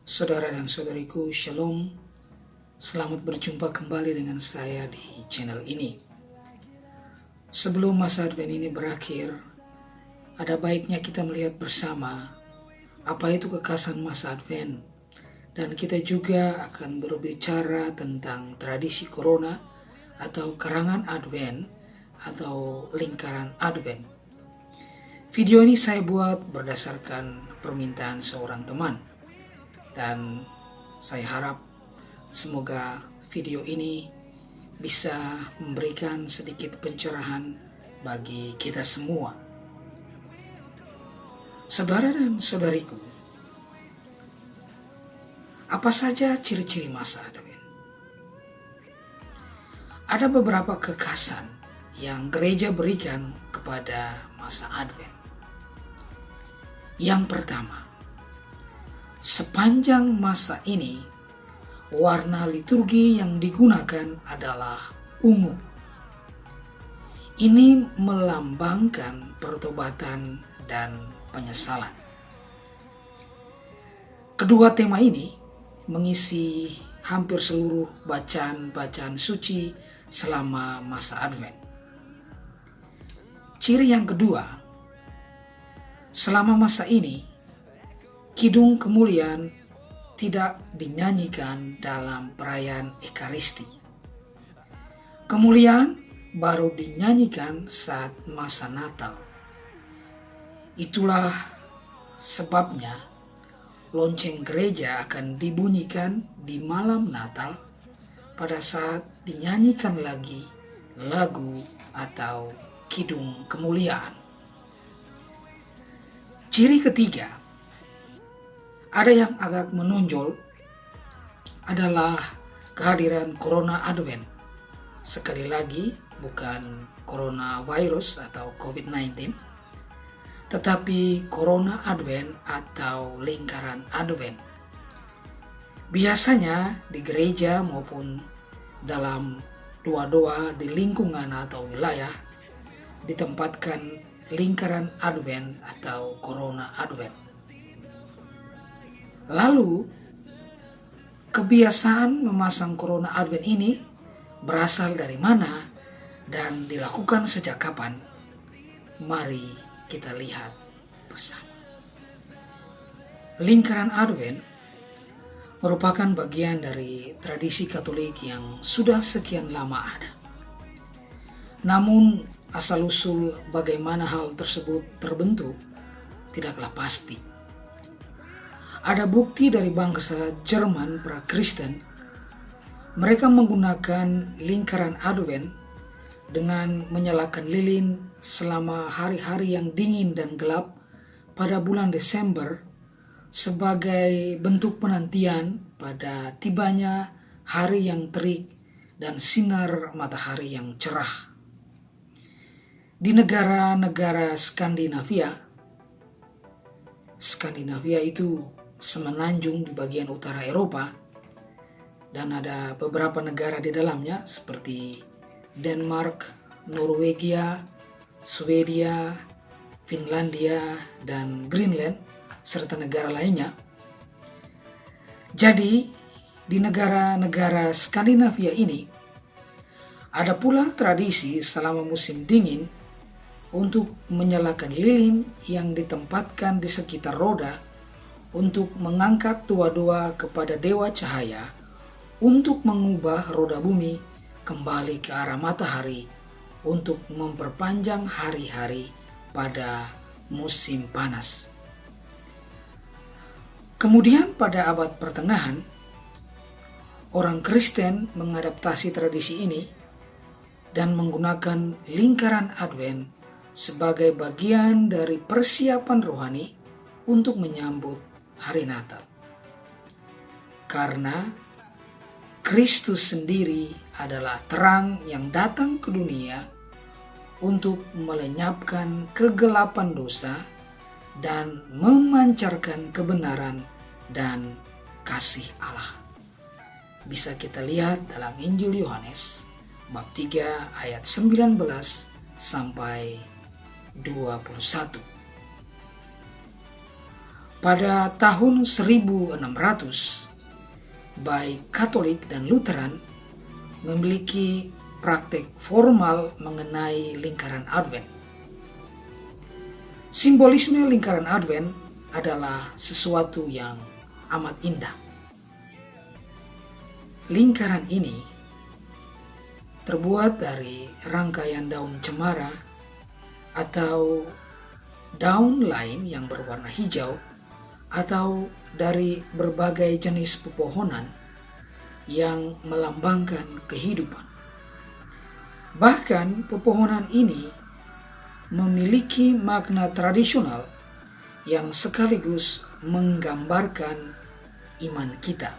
Saudara dan saudariku, Shalom. Selamat berjumpa kembali dengan saya di channel ini. Sebelum masa Advent ini berakhir, ada baiknya kita melihat bersama apa itu kekasan masa Advent. Dan kita juga akan berbicara tentang tradisi Corona atau karangan Advent atau lingkaran Advent. Video ini saya buat berdasarkan permintaan seorang teman. Dan saya harap semoga video ini bisa memberikan sedikit pencerahan bagi kita semua. Saudara dan saudariku, apa saja ciri-ciri masa Advent? Ada beberapa kekhasan yang gereja berikan kepada masa Advent. Yang pertama, sepanjang masa ini, warna liturgi yang digunakan adalah ungu. Ini melambangkan pertobatan dan penyesalan. Kedua tema ini mengisi hampir seluruh bacaan-bacaan suci selama masa Advent. Ciri yang kedua, selama masa ini, Kidung Kemuliaan tidak dinyanyikan dalam perayaan Ekaristi. Kemuliaan baru dinyanyikan saat masa Natal. Itulah sebabnya lonceng gereja akan dibunyikan di malam Natal pada saat dinyanyikan lagi lagu atau Kidung Kemuliaan. Ciri ketiga, ada yang agak menonjol adalah kehadiran Corona Advent. Sekali lagi, bukan coronavirus atau COVID-19, tetapi Corona Advent atau lingkaran Advent. Biasanya di gereja maupun dalam doa-doa di lingkungan atau wilayah ditempatkan lingkaran Advent atau Corona Advent. Lalu, kebiasaan memasang Corona Advent ini berasal dari mana dan dilakukan sejak kapan? Mari kita lihat bersama. Lingkaran Advent merupakan bagian dari tradisi Katolik yang sudah sekian lama ada. Namun, asal-usul bagaimana hal tersebut terbentuk tidaklah pasti. Ada bukti dari bangsa Jerman pra-Kristen. Mereka menggunakan lingkaran Advent dengan menyalakan lilin selama hari-hari yang dingin dan gelap pada bulan Desember sebagai bentuk penantian pada tibanya hari yang terik dan sinar matahari yang cerah. Di negara-negara Skandinavia itu semenanjung di bagian utara Eropa, dan ada beberapa negara di dalamnya seperti Denmark, Norwegia, Swedia, Finlandia, dan Greenland, serta negara lainnya. Jadi, di negara-negara Skandinavia ini, ada pula tradisi selama musim dingin untuk menyalakan lilin yang ditempatkan di sekitar roda untuk mengangkat doa-doa kepada Dewa Cahaya untuk mengubah roda bumi kembali ke arah matahari untuk memperpanjang hari-hari pada musim panas. Kemudian pada abad pertengahan, orang Kristen mengadaptasi tradisi ini dan menggunakan lingkaran Advent sebagai bagian dari persiapan rohani untuk menyambut hari Natal. Karena Kristus sendiri adalah terang yang datang ke dunia untuk melenyapkan kegelapan dosa dan memancarkan kebenaran dan kasih Allah. Bisa kita lihat dalam Injil Yohanes bab 3 ayat 19 sampai 21. Pada tahun 1600, baik Katolik dan Lutheran memiliki praktek formal mengenai lingkaran Advent. Simbolisme lingkaran Advent adalah sesuatu yang amat indah. Lingkaran ini terbuat dari rangkaian daun cemara atau daun lain yang berwarna hijau atau dari berbagai jenis pepohonan yang melambangkan kehidupan. Bahkan pepohonan ini memiliki makna tradisional yang sekaligus menggambarkan iman kita.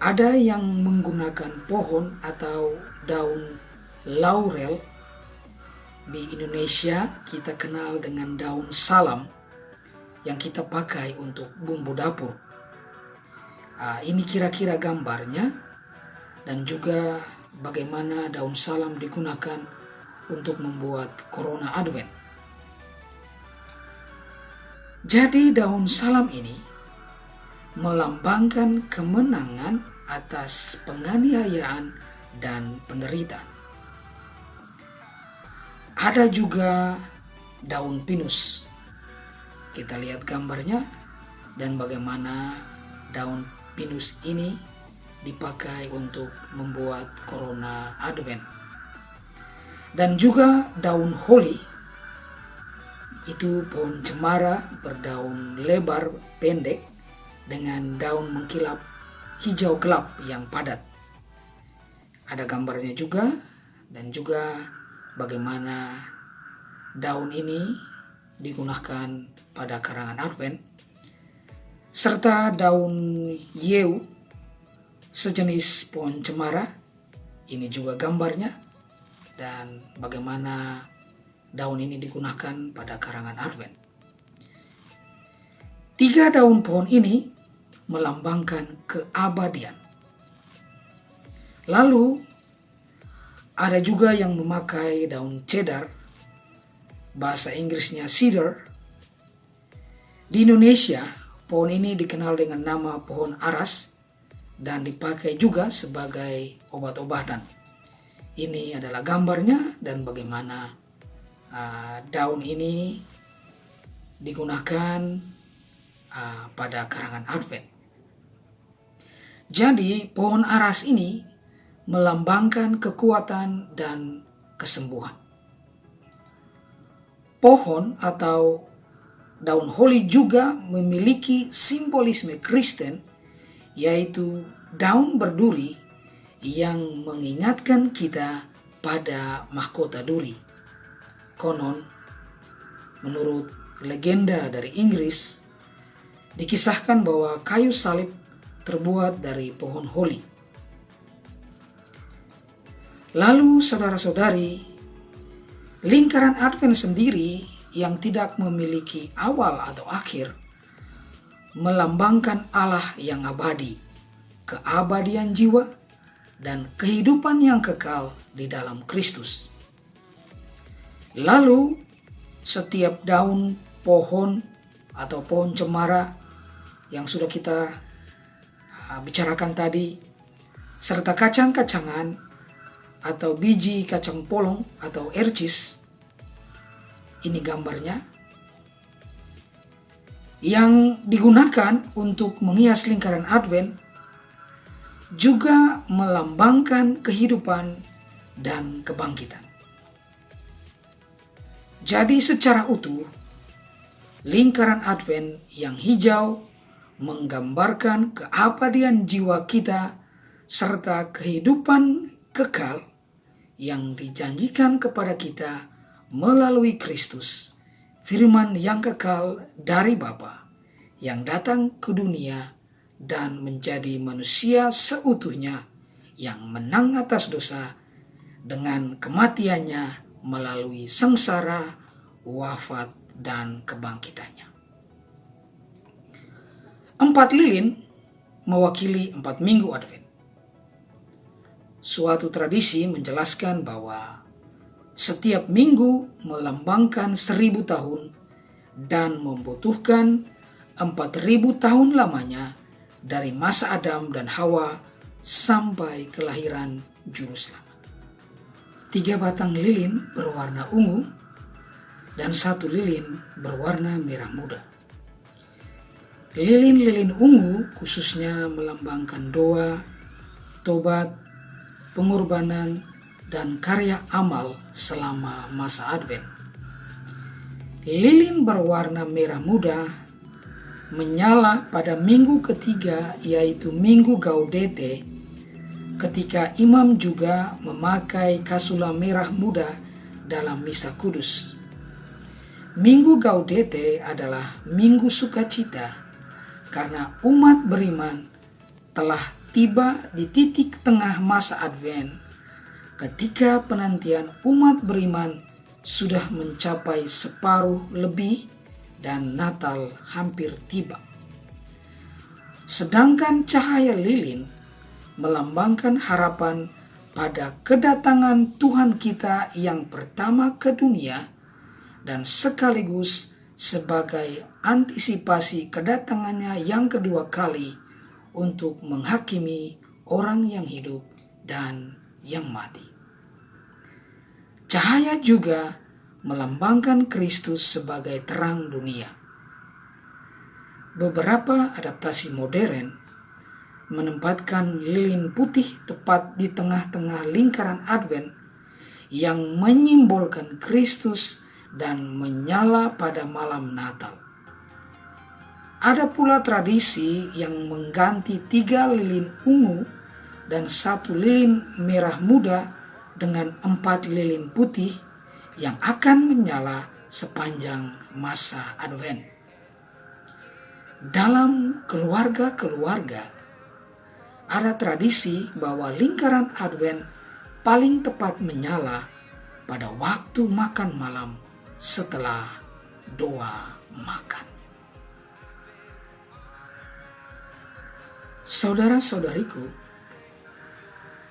Ada yang menggunakan pohon atau daun laurel. Di Indonesia kita kenal dengan daun salam yang kita pakai untuk bumbu dapur. Ini kira-kira gambarnya, dan juga bagaimana daun salam digunakan untuk membuat Corona Advent. Jadi daun salam ini melambangkan kemenangan atas penganiayaan dan penderitaan. Ada juga daun pinus. Kita lihat gambarnya dan bagaimana daun pinus ini dipakai untuk membuat Corona Advent. Dan juga daun holly, itu pohon cemara berdaun lebar pendek dengan daun mengkilap hijau gelap yang padat. Ada gambarnya juga, dan juga bagaimana daun ini digunakan pada karangan Advent, serta daun yew, sejenis pohon cemara. Ini juga gambarnya, dan bagaimana daun ini digunakan pada karangan Advent. 3 daun pohon ini melambangkan keabadian. Lalu ada juga yang memakai daun cedar, bahasa Inggrisnya cedar. Di Indonesia, pohon ini dikenal dengan nama pohon aras dan dipakai juga sebagai obat-obatan. Ini adalah gambarnya dan bagaimana daun ini digunakan pada karangan Advent. Jadi pohon aras ini melambangkan kekuatan dan kesembuhan. Pohon atau daun holly juga memiliki simbolisme Kristen, yaitu daun berduri yang mengingatkan kita pada mahkota duri. Konon, menurut legenda dari Inggris, dikisahkan bahwa kayu salib terbuat dari pohon holly. Lalu saudara-saudari, lingkaran Advent sendiri yang tidak memiliki awal atau akhir melambangkan Allah yang abadi, keabadian jiwa, dan kehidupan yang kekal di dalam Kristus. Lalu setiap daun pohon atau pohon cemara yang sudah kita bicarakan tadi, serta kacang-kacangan atau biji kacang polong atau ercis, ini gambarnya, yang digunakan untuk menghias lingkaran Advent, juga melambangkan kehidupan dan kebangkitan. Jadi secara utuh, lingkaran Advent yang hijau menggambarkan keabadian jiwa kita serta kehidupan kekal yang dijanjikan kepada kita melalui Kristus, firman yang kekal dari Bapa, yang datang ke dunia dan menjadi manusia seutuhnya yang menang atas dosa dengan kematiannya melalui sengsara, wafat, dan kebangkitannya. 4 lilin mewakili 4 minggu Advent. Suatu tradisi menjelaskan bahwa setiap minggu melambangkan 1000 tahun dan membutuhkan 4.000 tahun lamanya dari masa Adam dan Hawa sampai kelahiran Juru Selamat. 3 batang lilin berwarna ungu dan 1 lilin berwarna merah muda. Lilin-lilin ungu khususnya melambangkan doa, tobat, pengorbanan, dan karya amal selama masa Advent. Lilin berwarna merah muda menyala pada minggu ketiga, yaitu Minggu Gaudete, ketika imam juga memakai kasula merah muda dalam misa kudus. Minggu Gaudete adalah minggu sukacita karena umat beriman telah tiba di titik tengah masa Advent, ketika penantian umat beriman sudah mencapai separuh lebih dan Natal hampir tiba. Sedangkan cahaya lilin melambangkan harapan pada kedatangan Tuhan kita yang pertama ke dunia dan sekaligus sebagai antisipasi kedatangannya yang kedua kali untuk menghakimi orang yang hidup dan yang mati. Cahaya juga melambangkan Kristus sebagai terang dunia. Beberapa adaptasi modern menempatkan lilin putih tepat di tengah-tengah lingkaran Advent yang menyimbolkan Kristus dan menyala pada malam Natal. Ada pula tradisi yang mengganti 3 lilin ungu dan 1 lilin merah muda dengan 4 lilin putih yang akan menyala sepanjang masa Advent. Dalam keluarga-keluarga, ada tradisi bahwa lingkaran Advent paling tepat menyala pada waktu makan malam setelah doa makan. Saudara-saudariku,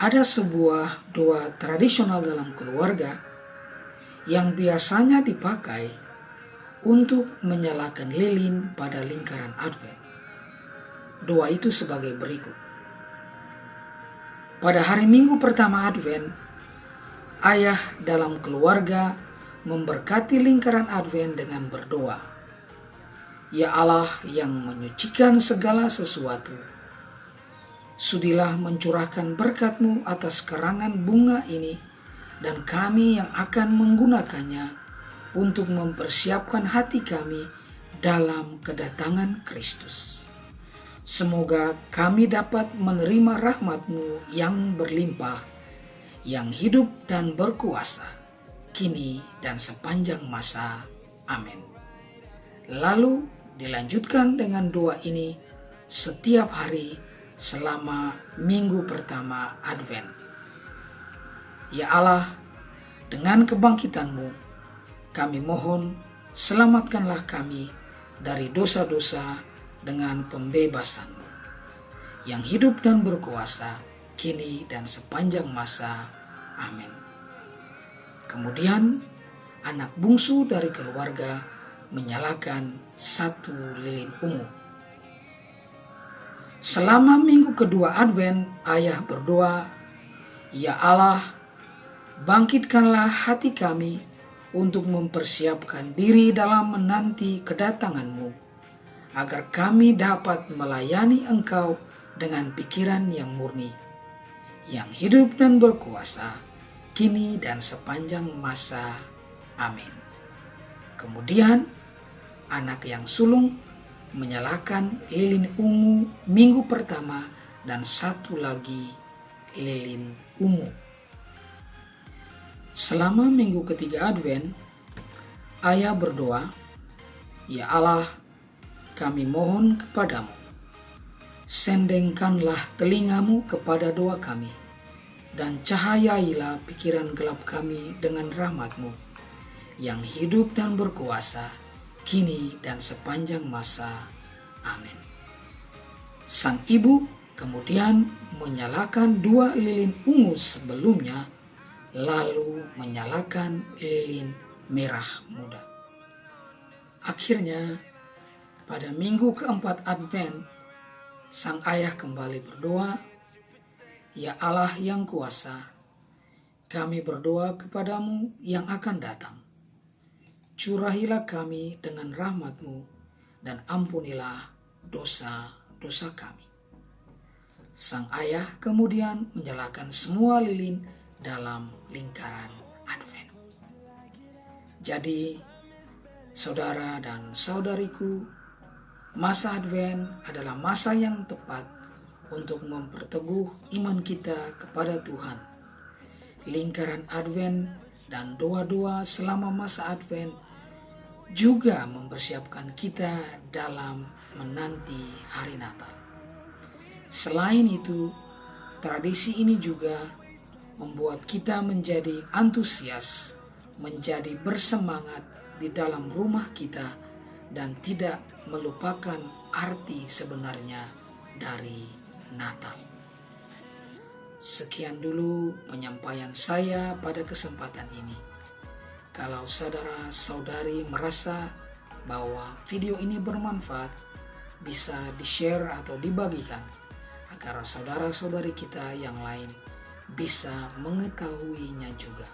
ada sebuah doa tradisional dalam keluarga yang biasanya dipakai untuk menyalakan lilin pada lingkaran Advent. Doa itu sebagai berikut. Pada hari Minggu pertama Advent, ayah dalam keluarga memberkati lingkaran Advent dengan berdoa, "Ya Allah yang menyucikan segala sesuatu, sudilah mencurahkan berkat-Mu atas karangan bunga ini dan kami yang akan menggunakannya untuk mempersiapkan hati kami dalam kedatangan Kristus. Semoga kami dapat menerima rahmat-Mu yang berlimpah, yang hidup dan berkuasa, kini dan sepanjang masa. Amin." Lalu dilanjutkan dengan doa ini setiap hari selama minggu pertama Advent. Ya Allah, dengan kebangkitan-Mu, kami mohon selamatkanlah kami dari dosa-dosa dengan pembebasan-Mu, yang hidup dan berkuasa, kini dan sepanjang masa. Amin. Kemudian anak bungsu dari keluarga menyalakan 1 lilin ungu. Selama minggu kedua Advent, ayah berdoa, "Ya Allah, bangkitkanlah hati kami untuk mempersiapkan diri dalam menanti kedatangan-Mu, agar kami dapat melayani Engkau dengan pikiran yang murni, yang hidup dan berkuasa, kini dan sepanjang masa. Amin." Kemudian anak yang sulung menyalakan lilin ungu minggu pertama dan 1 lagi lilin ungu. Selama minggu ketiga Advent, ayah berdoa, "Ya Allah, kami mohon kepadamu, sendengkanlah telinga-Mu kepada doa kami, dan cahayailah pikiran gelap kami dengan rahmat-Mu, yang hidup dan berkuasa, kini dan sepanjang masa. Amin." Sang ibu kemudian menyalakan 2 lilin ungu sebelumnya, lalu menyalakan lilin merah muda. Akhirnya, pada minggu keempat Advent, Sang Ayah kembali berdoa, "Ya Allah yang kuasa, kami berdoa kepadamu yang akan datang. Curahilah kami dengan rahmat-Mu dan ampunilah dosa-dosa kami." Sang Ayah kemudian menyalakan semua lilin dalam lingkaran Advent. Jadi, saudara dan saudariku, masa Advent adalah masa yang tepat untuk memperteguh iman kita kepada Tuhan. Lingkaran Advent dan doa-doa selama masa Advent juga mempersiapkan kita dalam menanti hari Natal. Selain itu, tradisi ini juga membuat kita menjadi antusias, menjadi bersemangat di dalam rumah kita, dan tidak melupakan arti sebenarnya dari Natal. Sekian dulu penyampaian saya pada kesempatan ini. Kalau saudara-saudari merasa bahwa video ini bermanfaat, bisa di-share atau dibagikan agar saudara-saudari kita yang lain bisa mengetahuinya juga.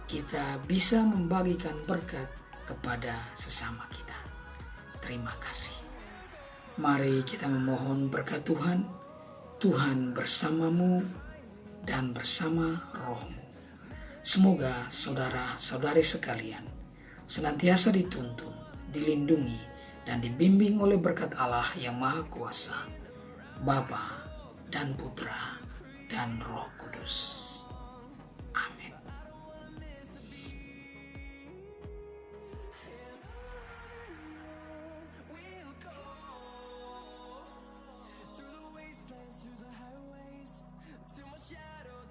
Kita bisa membagikan berkat kepada sesama kita. Terima kasih. Mari kita memohon berkat Tuhan. Tuhan bersamamu dan bersama rohmu. Semoga saudara-saudari sekalian senantiasa dituntun, dilindungi, dan dibimbing oleh berkat Allah yang Maha Kuasa, Bapa dan Putra dan Roh Kudus.